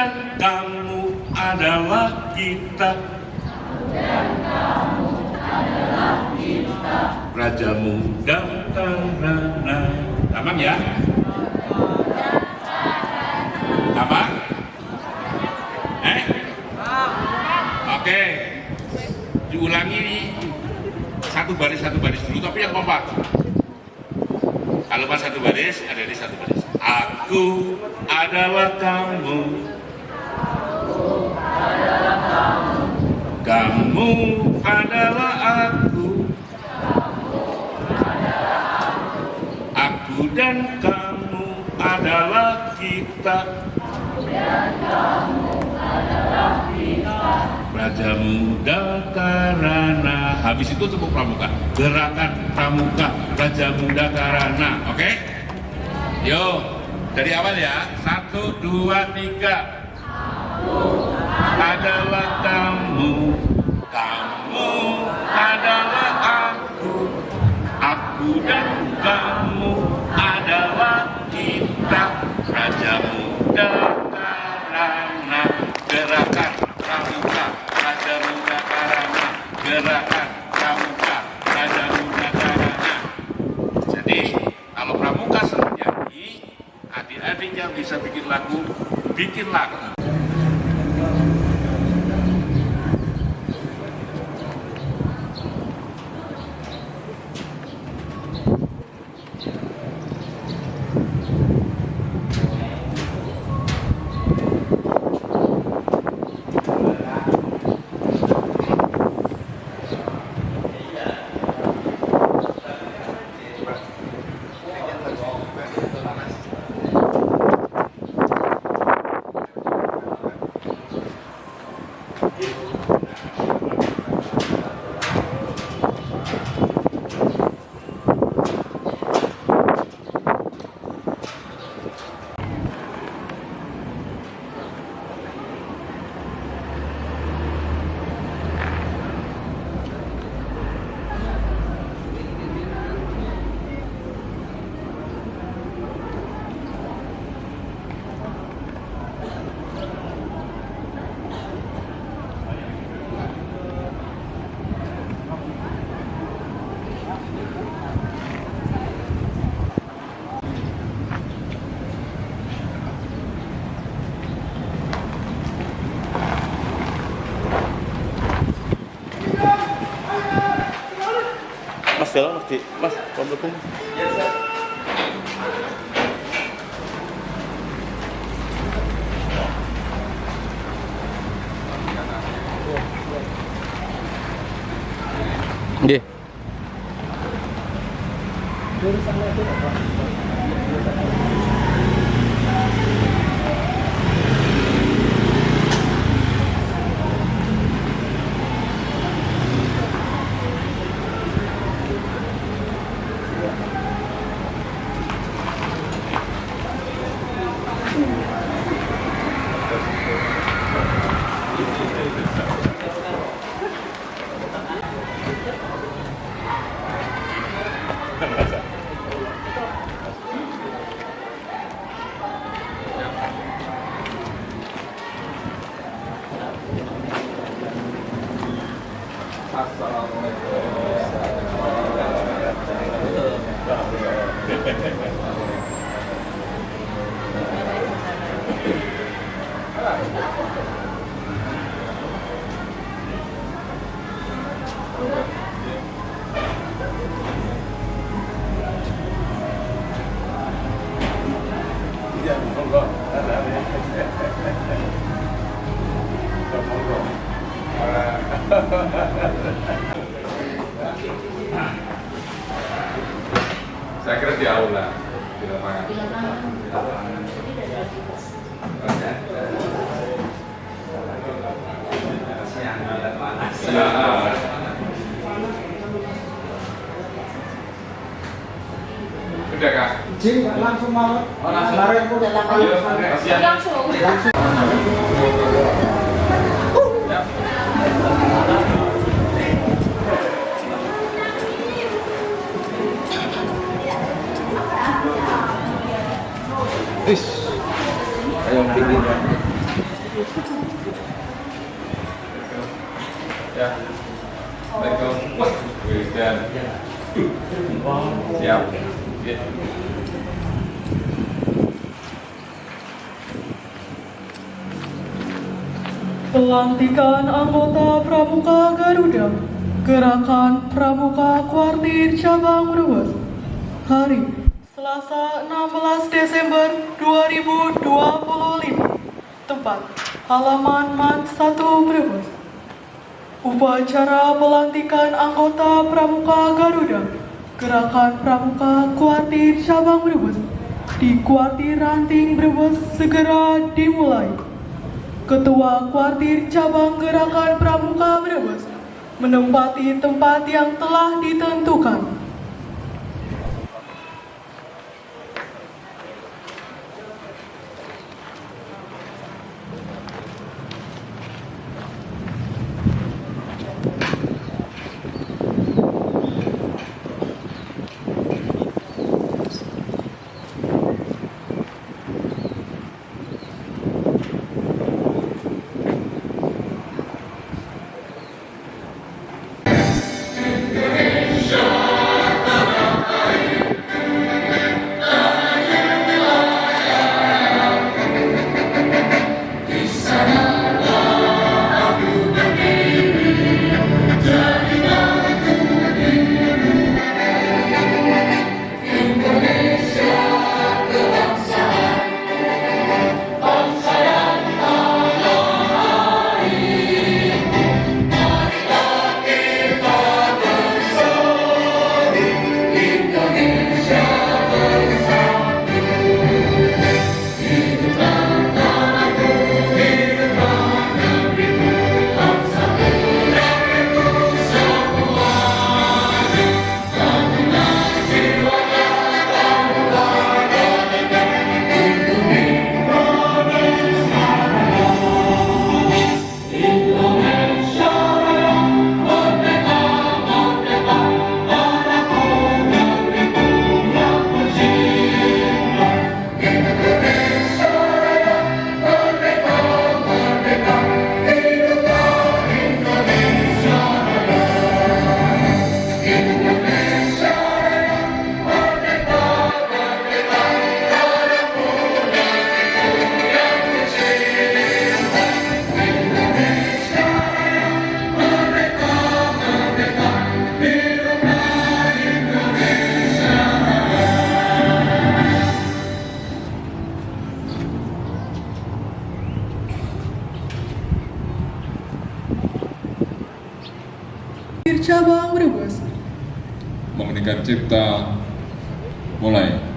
dan kamu adalah kita. Raja Muda Karana. Gampang ya? Gampang? Oke. Diulangi satu baris dulu, tapi yang kompak. Kalau pas satu baris, ada di satu baris. Aku adalah kamu. Kamu adalah aku. Aku dan kamu adalah kita. Raja Muda Karana. Habis itu tepuk pramuka. Gerakan pramuka Raja Muda Karana. Oke? Yo, dari awal ya. 1, 2, 3. Adalah kamu. Kamu adalah aku. Aku dan kamu adalah kita. Raja Muda Karana. Gerakan pramuka Raja Muda Karana. Gerakan pramuka Raja Muda Karana. Jadi kalau pramuka senang nyanyi, adik-adik yang bisa bikin lagu, bikin lagu. Mas jalan mas pamukung. Nggih. Saya kira di aula, di lapangan. Udah kak? Jin langsung mau. Langsung. Is. Ayo bikin. Ya. Assalamualaikum. Wah, dan siap. Oke. Pelantikan anggota Pramuka Garuda, Gerakan Pramuka Kuartir Cabang Brebes. Hari Selasa 16 Desember 2025. Tempat halaman MAN 1 Brebes. Upacara pelantikan anggota Pramuka Garuda, Gerakan Pramuka Kuartir Cabang Brebes di Kuartir Ranting Brebes segera dimulai. Ketua Kuartir Cabang Gerakan Pramuka Brebes menempati tempat yang telah ditentukan. Cabang Brebes. Mengeningkan cipta mulai.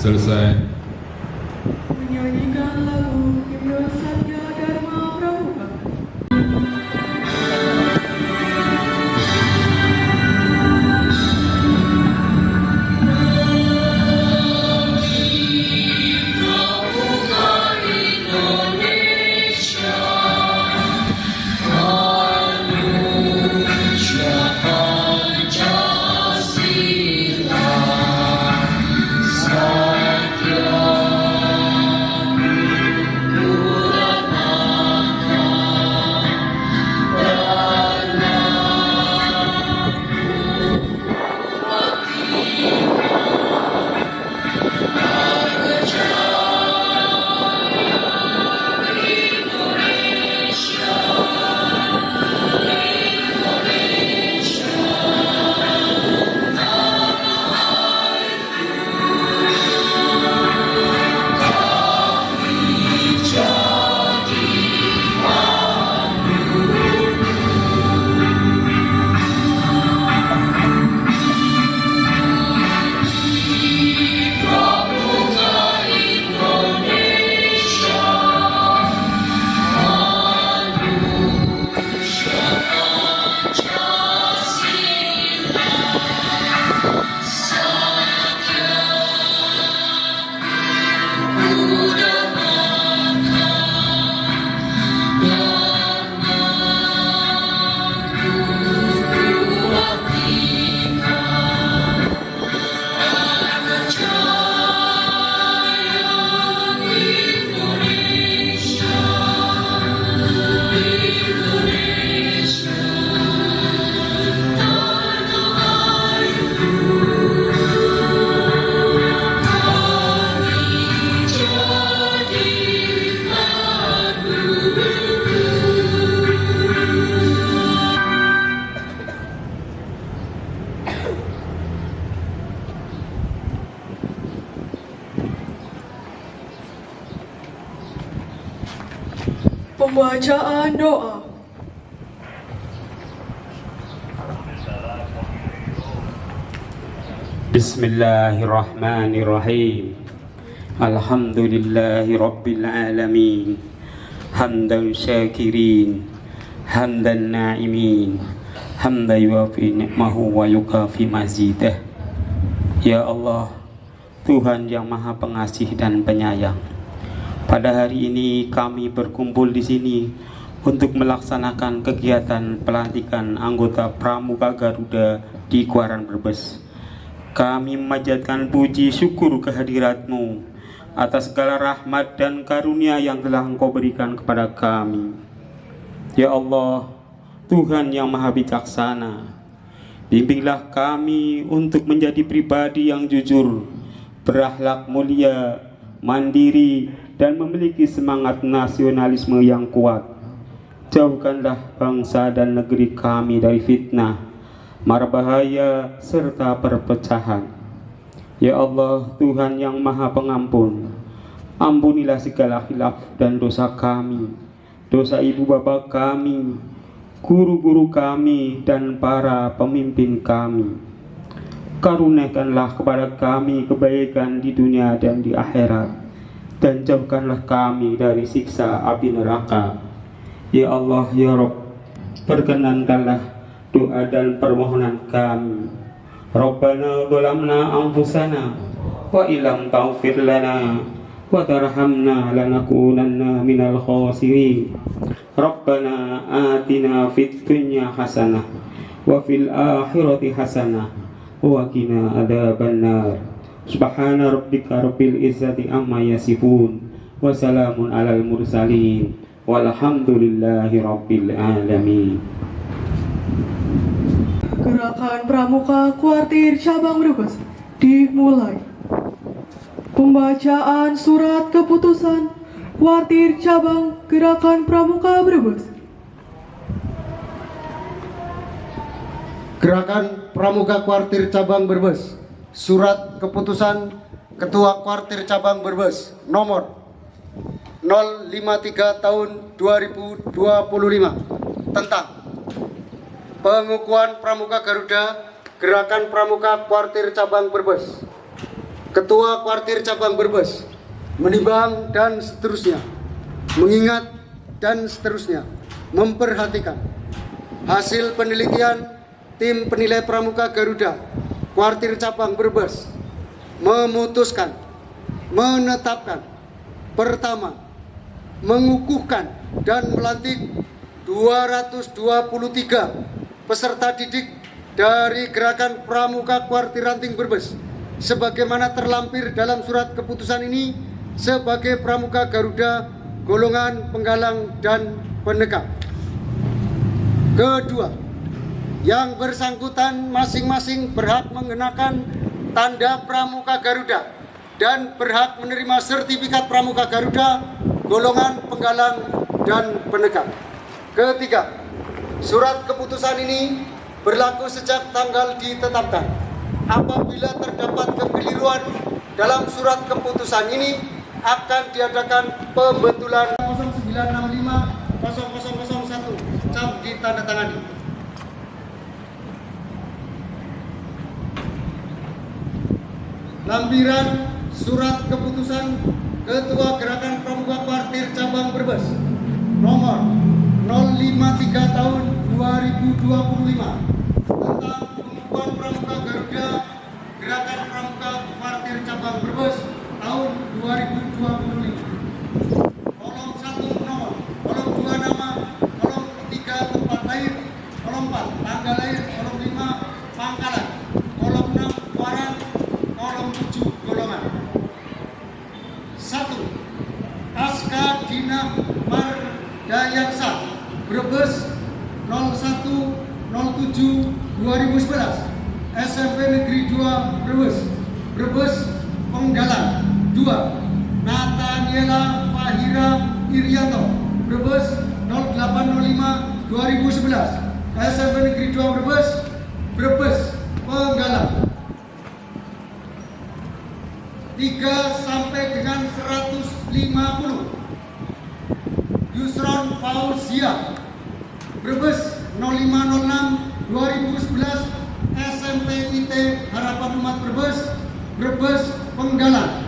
Selesai. Menyanyikan lagu Himne Satya Dharma Pramuka. Pembacaan doa. Bismillahirrahmanirrahim. Alhamdulillahi Rabbil Alamin. Hamdan syakirin, hamdan na'imin, hamdan yuafi ni'mahu wa yukafi mazidah. Ya Allah, Tuhan yang Maha Pengasih dan Penyayang, pada hari ini kami berkumpul di sini untuk melaksanakan kegiatan pelantikan anggota Pramuka Garuda di Kuaran Brebes. Kami memanjatkan puji syukur kehadirat-Mu atas segala rahmat dan karunia yang telah Engkau berikan kepada kami. Ya Allah, Tuhan yang Maha Bijaksana, bimbinglah kami untuk menjadi pribadi yang jujur, berakhlak mulia, mandiri, dan memiliki semangat nasionalisme yang kuat. Jauhkanlah bangsa dan negeri kami dari fitnah, mara bahaya, serta perpecahan. Ya Allah, Tuhan yang Maha Pengampun, ampunilah segala khilaf dan dosa kami, dosa ibu bapa kami, guru-guru kami, dan para pemimpin kami. Karuniakanlah kepada kami kebaikan di dunia dan di akhirat, dan jauhkanlah kami dari siksa api neraka. Ya Allah, ya Rabb, perkenankanlah doa dan permohonan kami. Rabbana zalamna anfusana wa illam taghfir lana wa tarhamna lanakunanna minal khasirin. Rabbana atina fid dunya hasanah wa fil akhirati hasanah wa qina adzabannar. Subhana rabbika rabbil izzati amma yasifun wa salamun alal mursalin walhamdulillahi rabbil alamin. Gerakan Pramuka Kuartir Cabang Brebes dimulai. Pembacaan surat keputusan Kuartir Cabang Gerakan Pramuka Brebes. Gerakan Pramuka Kuartir Cabang Brebes. Surat keputusan Ketua Kuartir Cabang Brebes nomor 053 tahun 2025 tentang pengukuhan Pramuka Garuda Gerakan Pramuka Kuartir Cabang Brebes. Ketua Kuartir Cabang Brebes menimbang dan seterusnya, mengingat dan seterusnya, memperhatikan hasil penelitian tim penilai pramuka Garuda Kuartir Cabang Brebes, memutuskan, menetapkan, pertama, mengukuhkan dan melantik 223 peserta didik dari Gerakan Pramuka Kuartir Ranting Brebes sebagaimana terlampir dalam surat keputusan ini sebagai Pramuka Garuda golongan penggalang dan penegak. Kedua, yang bersangkutan masing-masing berhak mengenakan tanda Pramuka Garuda dan berhak menerima sertifikat Pramuka Garuda golongan penggalang dan penegak. Ketiga, surat keputusan ini berlaku sejak tanggal ditetapkan. Apabila terdapat kekeliruan dalam surat keputusan ini, akan diadakan pembetulan 0965-0001 cap ditandatangani. Lampiran surat keputusan Ketua Gerakan Pramuka Kuartir Cabang Brebes nomor 053 tahun 2025 tentang pengukuhan Pramuka Garuda Gerakan Pramuka Kuartir Cabang Brebes tahun 2025. Kolom 1 nomor, kolom 2 nama, kolom 3 tempat lahir, kolom 4 tanggal lahir, kolom 5 pangkalan, kolom 6 waran, kolom 7 golongan. 1. Aska Dina Mardayaksa Brebes 01/07/2011 SMP Negeri 2 Brebes, Brebes Penggalang. 2. Nataniela Fahira Irianto Brebes 08/05/2011 SMP Negeri 2 Brebes, Brebes Penggalang. 3 sampai dengan 150. Yusron Fauzia Brebes 05/06/2011 SMP IT Harapan Umat Brebes, Brebes Penggalang.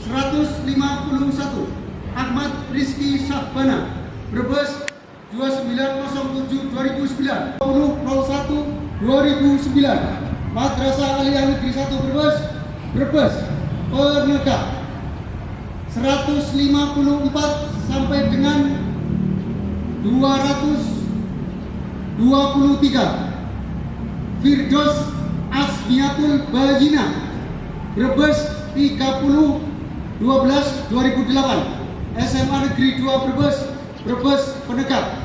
151. Ahmad Rizky Syahbana Brebes 29/07/2009 01/2009 Madrasah Aliyah Negeri 1 Brebes, Brebes Penegak. 154 sampai dengan 223. Firdos Asmiatul Bajina Brebes 30/12/2008 SMA Negeri 2 Brebes, Brebes Penegak,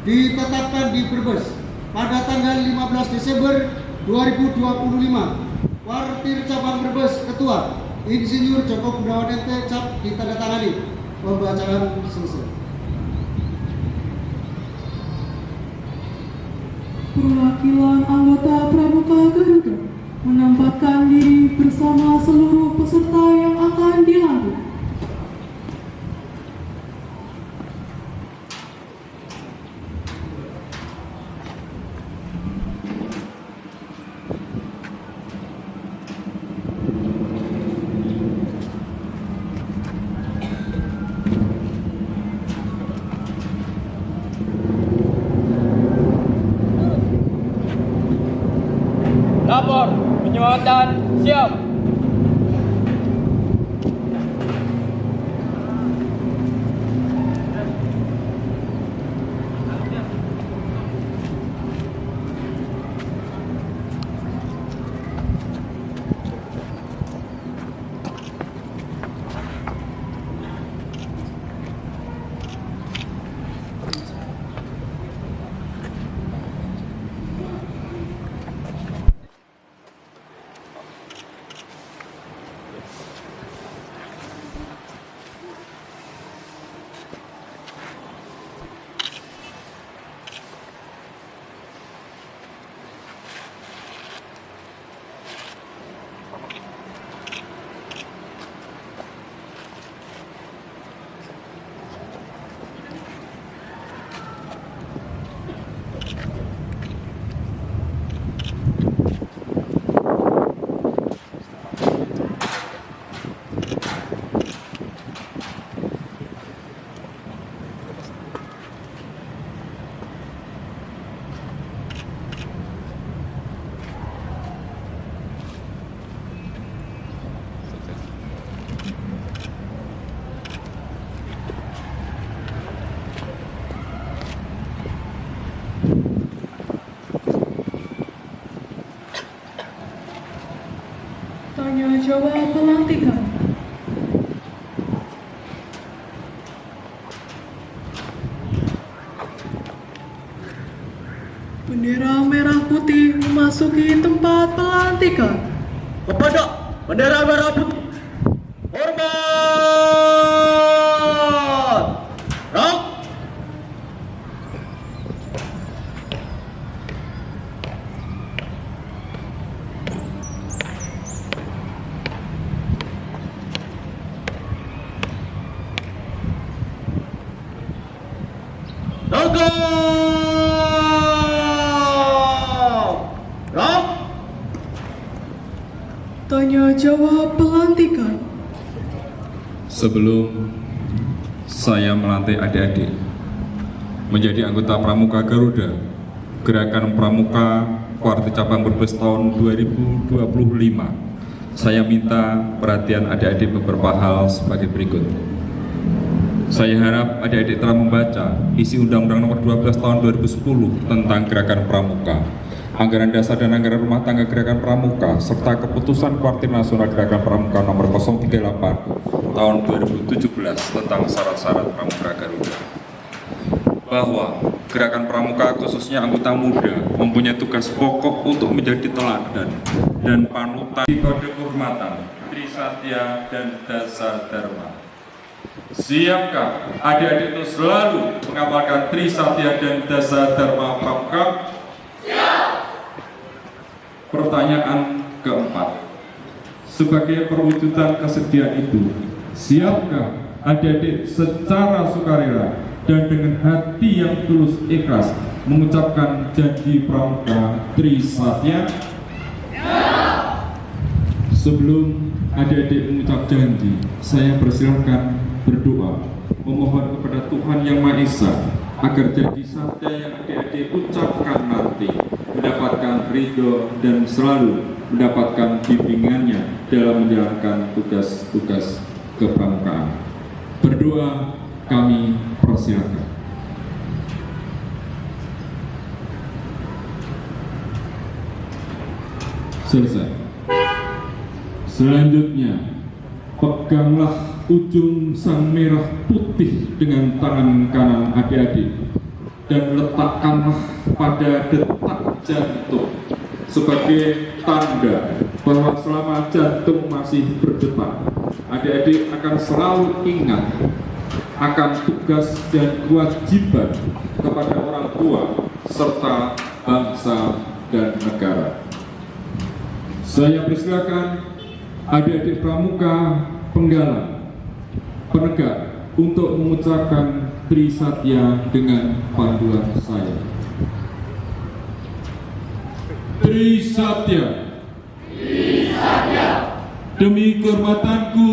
ditetapkan di Brebes pada tanggal 15 Desember 2025. Kuartir Cabang Brebes Ketua Insinyur Joko Gunawan MT cap ditandatangani. Pembacaan selesai. Perwakilan anggota Pramuka Garuda menempatkan diri bersama seluruh peserta yang akan dilantik. Lapor, penyelamatan siap. Tanya jawab pelantikan. Bendera merah putih memasuki tempat pelantikan. Kepada bendera merah putih. Hormat. Rok. Rok. Tanya jawab pelantikan. Sebelum saya melantik adik-adik menjadi anggota Pramuka Garuda, Gerakan Pramuka Kuartir Cabang Brebes tahun 2025, saya minta perhatian adik-adik beberapa hal sebagai berikut. Saya harap adik-adik telah membaca isi Undang-Undang Nomor 12 Tahun 2010 tentang Gerakan Pramuka, Anggaran Dasar dan Anggaran Rumah Tangga Gerakan Pramuka, serta Keputusan Kuartir Nasional Gerakan Pramuka Nomor 038 Tahun 2017 tentang syarat-syarat Pramuka Garuda. Bahwa Gerakan Pramuka khususnya anggota muda mempunyai tugas pokok untuk menjadi teladan dan panutan kode kehormatan, Trisatya dan Dasar Dharma. Siapkah adik-adik itu selalu mengamalkan Trisatya dan Dasar Dharma Pramuka? Siap! Pertanyaan keempat, sebagai perwujudan kesediaan itu, siapkah adik-adik secara sukarela dan dengan hati yang tulus ikhlas mengucapkan janji Pramuka Trisatya? Sebelum adik-adik mengucap janji, saya persilahkan berdoa, memohon kepada Tuhan Yang Maha Esa agar janji satya yang adik-adik ucapkan nanti mendapatkan ridho dan selalu mendapatkan bimbingannya dalam menjalankan tugas-tugas kepramukaan. Berdoa kami persilakan. Selesai. Selanjutnya, peganglah ujung sang merah putih dengan tangan kanan adik-adik dan letakkanlah pada detak jantung sebagai tanda bahwa selama jantung masih berdetak, adik-adik akan selalu ingat akan tugas dan kewajiban kepada orang tua serta bangsa dan negara. Saya persilakan adik-adik Pramuka Penggalang penegak untuk mengucapkan Trisatya dengan panduan saya. Trisatya. Trisatya. Demi kehormatanku,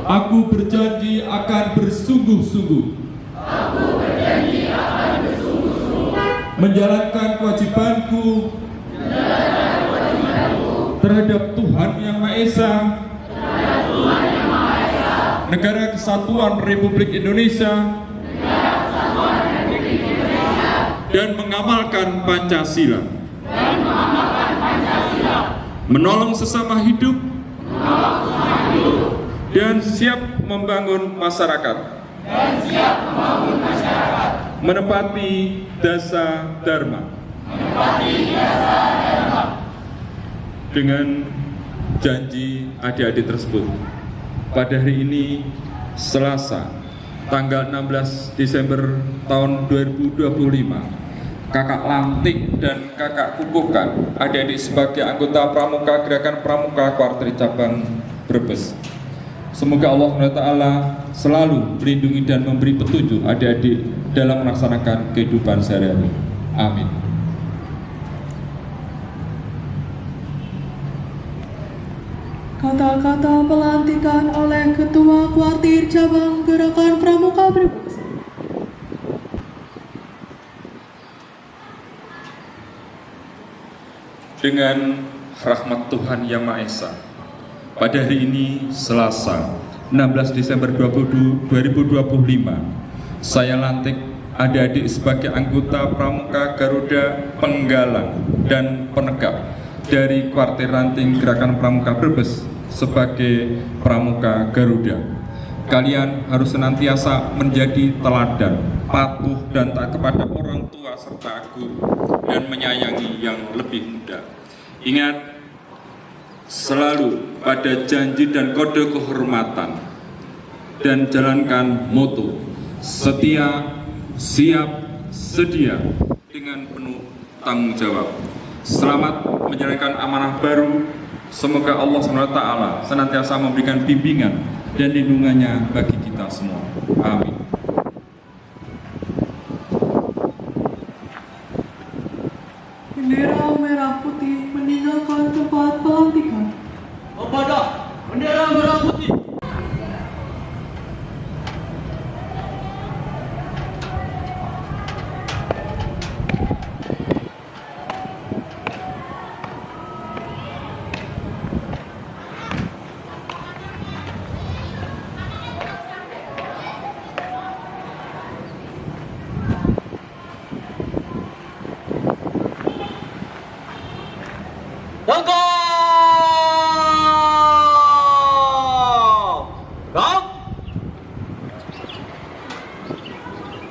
aku berjanji akan bersungguh-sungguh menjalankan kewajibanku terhadap Tuhan Yang Maha Esa, Negara Kesatuan Republik Indonesia, dan mengamalkan Pancasila, menolong sesama hidup, dan siap membangun masyarakat, menepati dasar Dharma. Dengan janji adik-adik tersebut, pada hari ini Selasa tanggal 16 Desember tahun 2025, kakak lantik dan kakak kukuhkan adik-adik sebagai anggota Pramuka Gerakan Pramuka Kuartir Cabang Brebes. Semoga Allah SWT selalu melindungi dan memberi petunjuk adik-adik dalam melaksanakan kehidupan sehari-hari. Amin. Kata-kata pelantikan oleh Ketua Kuartir Cabang Gerakan Pramuka Brebes. Dengan rahmat Tuhan Yang Maha Esa, pada hari ini Selasa 16 Desember 2025, saya lantik adik-adik sebagai anggota Pramuka Garuda Penggalang dan penegak dari Kuartir Ranting Gerakan Pramuka Brebes sebagai Pramuka Garuda. Kalian harus senantiasa menjadi teladan, patuh dan taat kepada orang tua serta guru, dan menyayangi yang lebih muda. Ingat selalu pada janji dan kode kehormatan, dan jalankan moto setia, siap, sedia dengan penuh tanggung jawab. Selamat menjalankan amanah baru. Semoga Allah SWT senantiasa memberikan bimbingan dan lindungannya bagi kita semua. Amin. Bendera merah putih meninggalkan tempat pelantikan. Kepada bendera merah putih.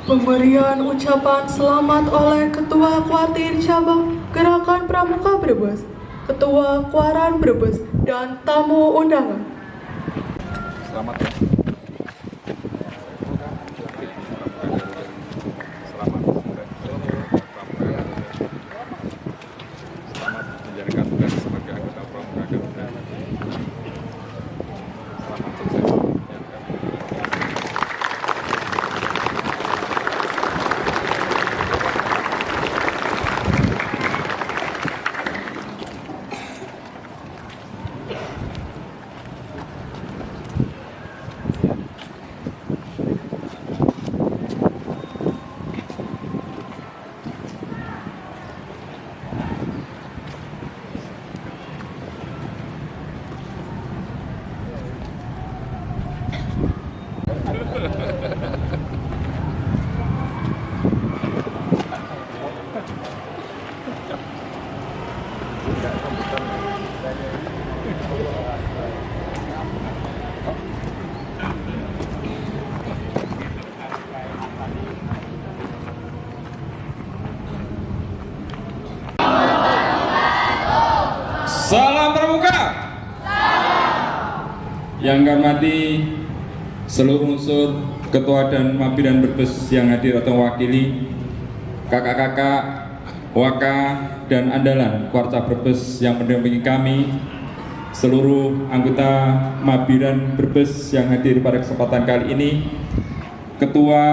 Pemberian ucapan selamat oleh Ketua Kuartir Cabang Gerakan Pramuka Brebes, Ketua Kuaran Brebes, dan tamu undangan. Selamat ya. Selamat menjalankan tugas sebagai anggota Pramuka Garuda. Selamat sukses. Salam Pramuka. Yang kami hormati seluruh unsur ketua dan mabiran Brebes yang hadir atau mewakili, kakak-kakak, waka dan andalan Kuarta Brebes yang mendampingi kami, seluruh anggota mabiran Brebes yang hadir pada kesempatan kali ini, ketua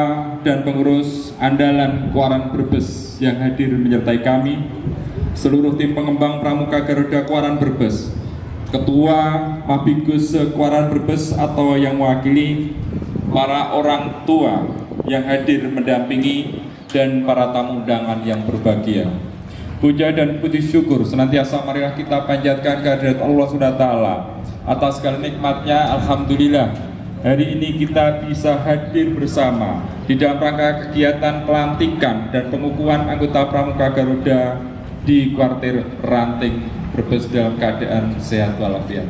dan pengurus andalan Kuaran Brebes yang hadir menyertai kami, seluruh tim pengembang Pramuka Garuda Kuaran Brebes, ketua Mabigus Kuaran Brebes atau yang mewakili, para orang tua yang hadir mendampingi, dan para tamu undangan yang berbahagia. Puja dan puji syukur senantiasa marilah kita panjatkan kehadirat Allah SWT atas segala nikmatnya. Alhamdulillah, hari ini kita bisa hadir bersama di dalam rangka kegiatan pelantikan dan pengukuhan anggota Pramuka Garuda di Kuartir Ranting Brebes dalam keadaan sehat walafiat.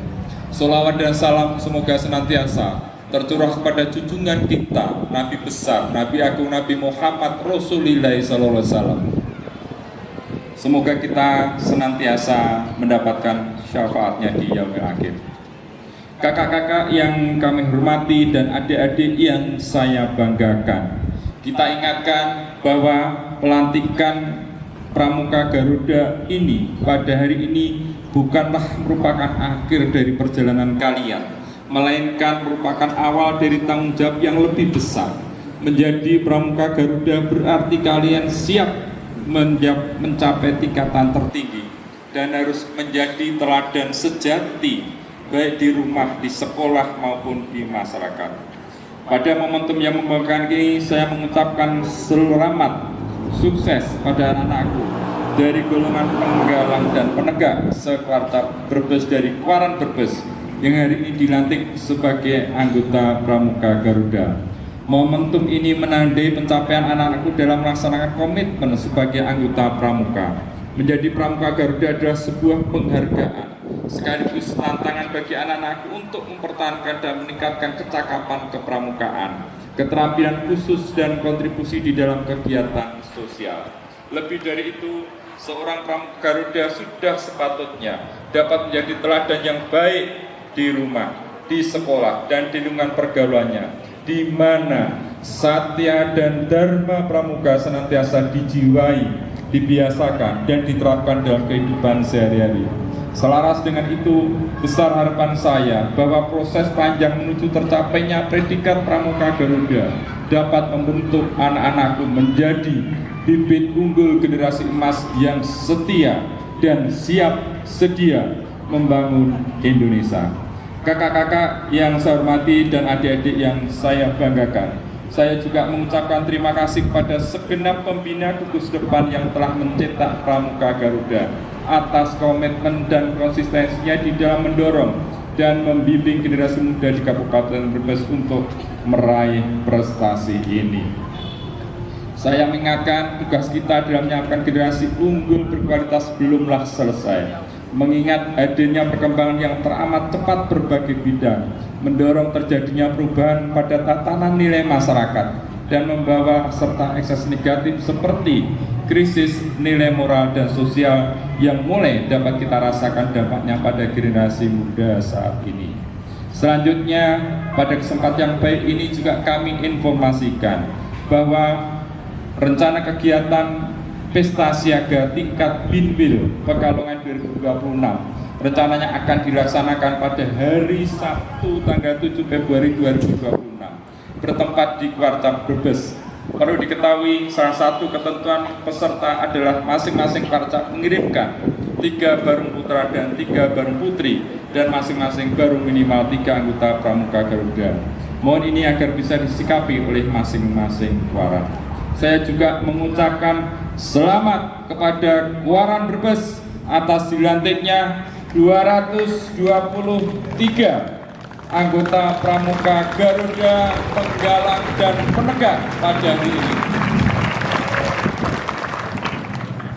Sholawat dan salam semoga senantiasa tercurah kepada junjungan kita, Nabi besar, Nabi agung, Nabi Muhammad Rasulullah SAW. Semoga kita senantiasa mendapatkan syafaatnya di yaumil akhir. Kakak-kakak yang kami hormati dan adik-adik yang saya banggakan, kita ingatkan bahwa pelantikan Pramuka Garuda ini pada hari ini bukanlah merupakan akhir dari perjalanan kalian, melainkan merupakan awal dari tanggung jawab yang lebih besar. Menjadi Pramuka Garuda berarti kalian siap mencapai tingkatan tertinggi dan harus menjadi teladan sejati baik di rumah, di sekolah maupun di masyarakat. Pada momentum yang membanggakan ini, saya mengucapkan selamat sukses pada anak-anakku dari golongan penggalang dan penegak se-Kuarta Brebes dari Kuaran Brebes yang hari ini dilantik sebagai anggota Pramuka Garuda. Momentum ini menandai pencapaian anak-anakku dalam melaksanakan komitmen sebagai anggota Pramuka. Menjadi Pramuka Garuda adalah sebuah penghargaan sekaligus tantangan bagi anak-anakku untuk mempertahankan dan meningkatkan kecakapan kepramukaan, keterampilan khusus dan kontribusi di dalam kegiatan sosial. Lebih dari itu, seorang Pramuka Garuda sudah sepatutnya dapat menjadi teladan yang baik di rumah, di sekolah, dan di lingkungan pergaulannya, di mana satya dan dharma pramuka senantiasa dijiwai, dibiasakan, dan diterapkan dalam kehidupan sehari-hari. Selaras dengan itu, besar harapan saya bahwa proses panjang menuju tercapainya predikat Pramuka Garuda dapat membentuk anak-anakku menjadi bibit unggul generasi emas yang setia dan siap sedia membangun Indonesia. Kakak-kakak yang saya hormati dan adik-adik yang saya banggakan, saya juga mengucapkan terima kasih kepada segenap pembina gugus depan yang telah mencetak Pramuka Garuda atas komitmen dan konsistensinya di dalam mendorong dan membimbing generasi muda di Kabupaten Brebes untuk meraih prestasi ini. Saya mengingatkan tugas kita dalam menyiapkan generasi unggul berkualitas belumlah selesai. Mengingat adanya perkembangan yang teramat cepat berbagai bidang, mendorong terjadinya perubahan pada tatanan nilai masyarakat, dan membawa serta ekses negatif seperti krisis nilai moral dan sosial yang mulai dapat kita rasakan dampaknya pada generasi muda saat ini. Selanjutnya, pada kesempatan yang baik ini juga kami informasikan bahwa rencana kegiatan Pesta Siaga tingkat Binwil Pekalongan 2026 rencananya akan dilaksanakan pada hari Sabtu tanggal 7 Februari 2026 bertempat di Kuarcap Brebes. Perlu diketahui, salah satu ketentuan peserta adalah masing-masing Kuarcap mengirimkan 3 barung putra dan 3 barung putri, dan masing-masing barung minimal 3 anggota Pramuka Garuda. Mohon ini agar bisa disikapi oleh masing-masing Kuaran. Saya juga mengucapkan selamat kepada Kuaran Brebes atas dilantiknya 223 anggota Pramuka Garuda penggalang dan penegak pada hari ini.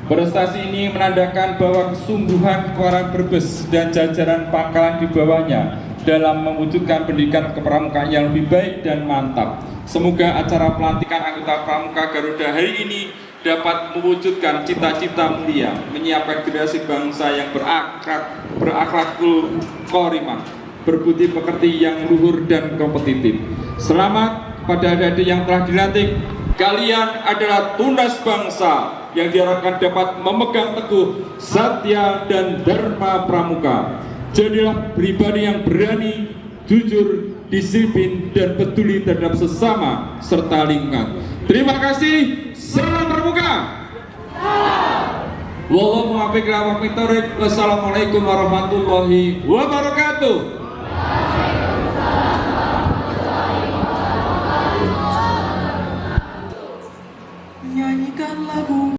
Prestasi ini menandakan bahwa kesungguhan Kuaran Brebes dan jajaran pangkalan di bawahnya dalam mewujudkan pendidikan kepramukaan yang lebih baik dan mantap. Semoga acara pelantikan anggota Pramuka Garuda hari ini dapat mewujudkan cita-cita mulia, menyiapkan generasi bangsa yang berakhlakul karimah, berbudi pekerti yang luhur dan kompetitif. Selamat pada adik-adik yang telah dilantik. Kalian adalah tunas bangsa yang diharapkan dapat memegang teguh satya dan dharma pramuka. Jadilah pribadi yang berani, jujur, disiplin, dan peduli terhadap sesama serta lingkungan. Terima kasih. Salam Pramuka. Wallahu muwaffiq ila aqwamit thoriq. Wassalamualaikum warahmatullahi wabarakatuh. Menyanyikan lagu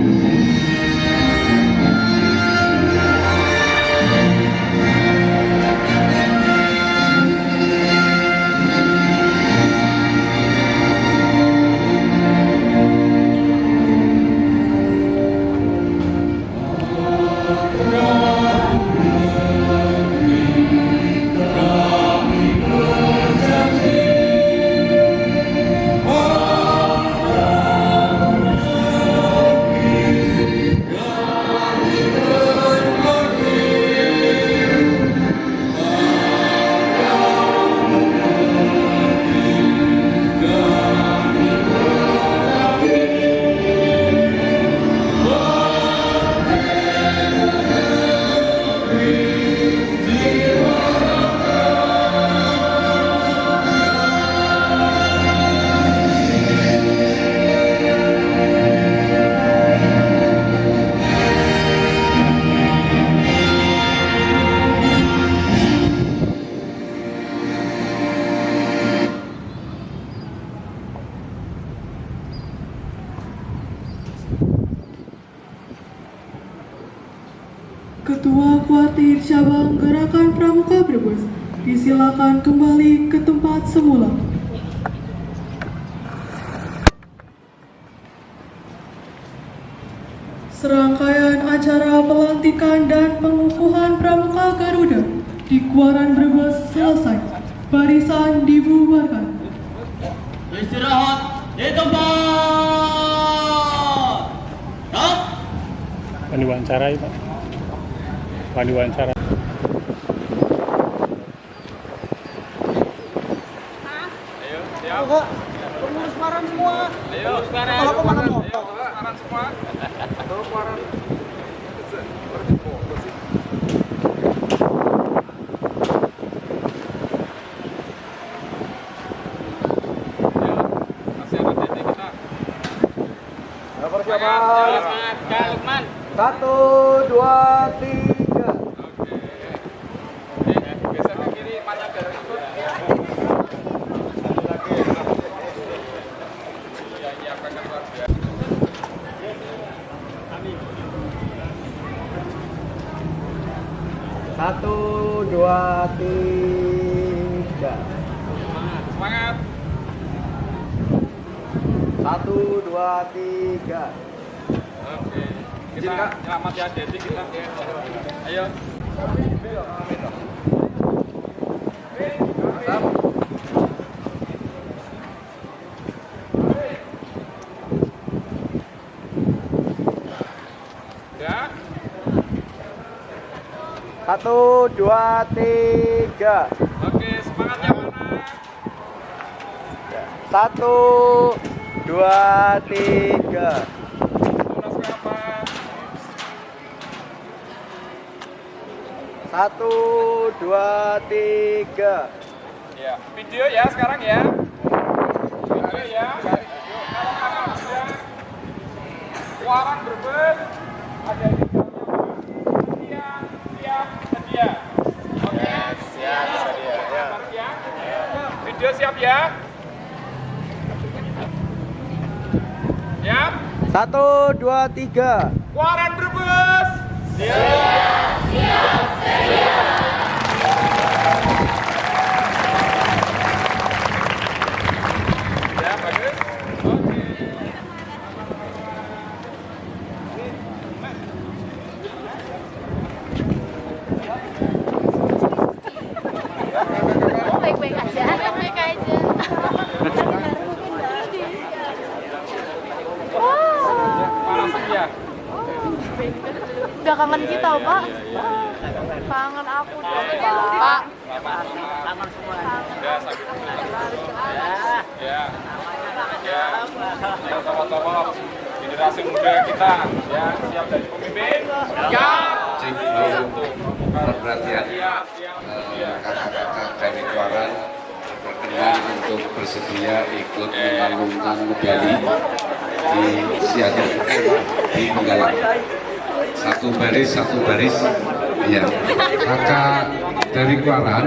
Ketua Kuartir Cabang Gerakan Pramuka Brebes, disilakan kembali ke tempat semula. Serangkaian acara pelantikan dan pengukuhan Pramuka Garuda di Kuaran Brebes selesai. Barisan dibubarkan. Istirahat di tempat. Stop. Pan diwawancarai, Pak. Pan diwawancara. Pengurus Paran semua. Ayo, sekarang. Kalau kemana mau? Paran semua. Paran. Lukman. 1, 2, 3. Geser ke kiri, mata ke ikut. Satu, dua, tiga. Semangat. 1, 2, 3. Oke. Kita selamat ya Dedi kita. Ayo. Ya. 1, 2, 3. Oke, semangat yang mana? 1, 2, 3. Tunas berapa? 1, 2, 3. Ya, video ya sekarang ya. Video ya. Kalau anak muda Kuaran Brebes ada di siap sedia. Oke, siap sedia. Ya. Video siap ya. Siap. 1, 2, 3. Kuaran Brebes. Siap. Ya, bagus. Oke. Baik-baik aja, baik-baik aja. Panas ya. Udah kangen kita, Pak. Kangen aku dong, Pak. Selamat semua. Ya, sakit. Ya. Ya. Sama-sama generasi muda kita ya siap jadi pemimpin. Siap. Perhatian kakak-kakak dari Kuaran berkenan untuk bersedia ikut mengalungkan medali di Siaga di Penggalang. Satu baris. Ya, kakak dari Kuaran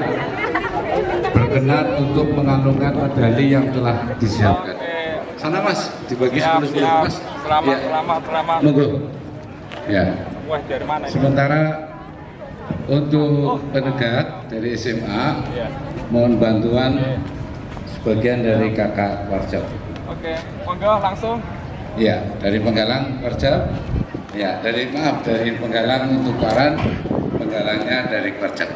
berkenan untuk mengalungkan medali yang telah disiapkan. Sana Mas, dibagi 10 Mas. Selamat. Monggo. Ya. Wah, dari mana ini? Sementara untuk penegak dari SMA, mohon bantuan sebagian dari kakak Warjab. Oke, monggo langsung. Ya, dari Penggalang Warjab. Ya, dari Penggalang untuk Kuaran, Penggalangnya dari Warjab.